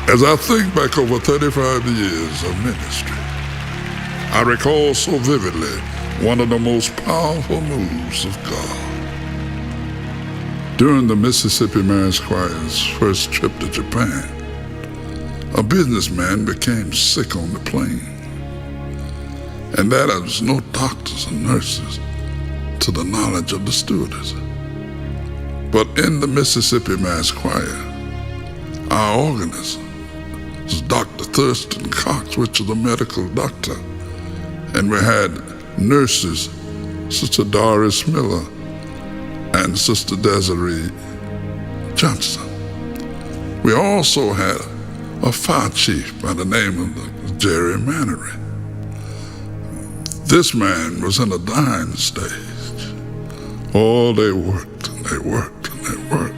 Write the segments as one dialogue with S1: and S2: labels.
S1: As I think back over 35 years of ministry, I recall so vividly one of the most powerful moves of God. During the Mississippi Mass Choir's first trip to Japan, a businessman became sick on the plane, and there was no doctors and nurses to the knowledge of the stewardess. But in the Mississippi Mass Choir, our organist was Dr. Thurston Cox, which was a medical doctor, and we had nurses, Sister Doris Miller and Sister Desiree Johnson. We also had a fire chief by the name of Jerry Mannery. This man was in a dying stage. Oh, they worked and they worked and they worked,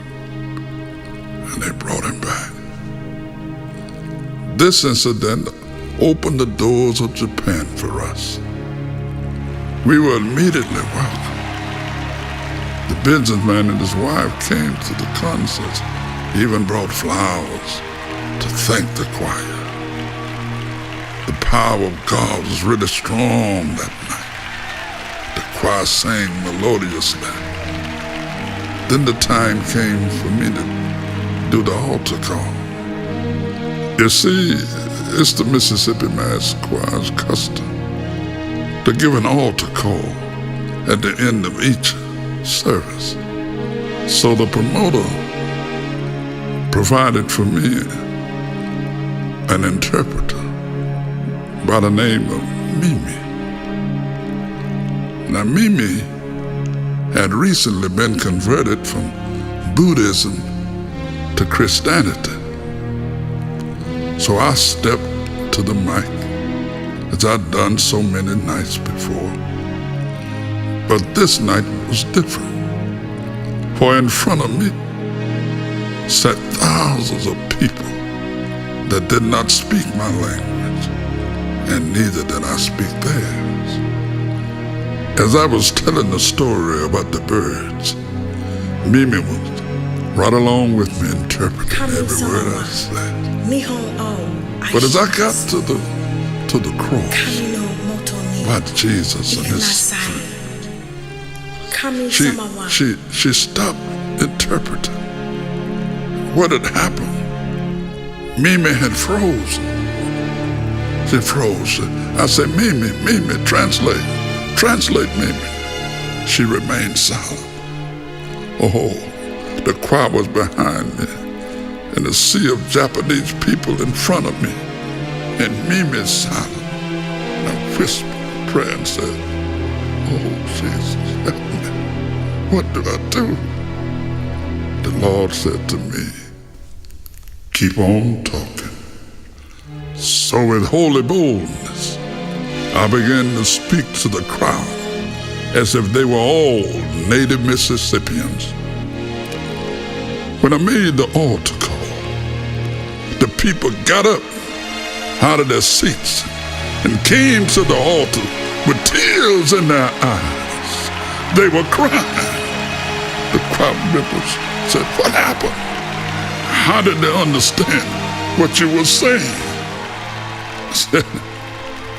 S1: and they brought him back. This incident opened the doors of Japan for us. We were immediately welcomed. The businessman and his wife came to the concert, even brought flowers to thank the choir. The power of God was really strong that night. The choir sang melodiously. Then the time came for me to do the altar call. You see, it's the Mississippi Mass Choir's custom to give an altar call at the end of each service. So the promoter provided for me an interpreter by the name of Mimi. Now, Mimi had recently been converted from Buddhism to Christianity. So I stepped to the mic, as I'd done so many nights before. But this night was different, for in front of me sat thousands of people that did not speak my language, and neither did I speak theirs. As I was telling the story about the birds, Mimi was right along with me interpreting every word I said. But as I got to the cross, about Jesus and his feet, she stopped interpreting. What had happened? Mimi had frozen. She froze. I said, Mimi, translate Mimi. She remained silent. Oh, the choir was behind me, and a sea of Japanese people in front of me, and Mimi silent. I whispered a prayer and said, oh, Jesus, help me. What do I do? The Lord said to me, keep on talking. So with holy boldness, I began to speak to the crowd as if they were all native Mississippians. When I made the altar call, the people got up out of their seats and came to the altar with tears in their eyes. They were crying. The crowd members said, what happened? How did they understand what you were saying? I said,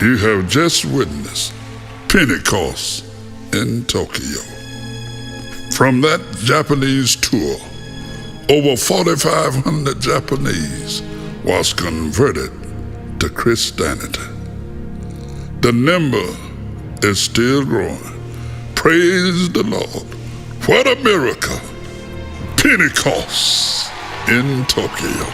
S1: you have just witnessed Pentecost in Tokyo. From that Japanese tour, over 4,500 Japanese was converted to Christianity. The number is still growing. Praise the Lord. What a miracle. Pentecost in Tokyo.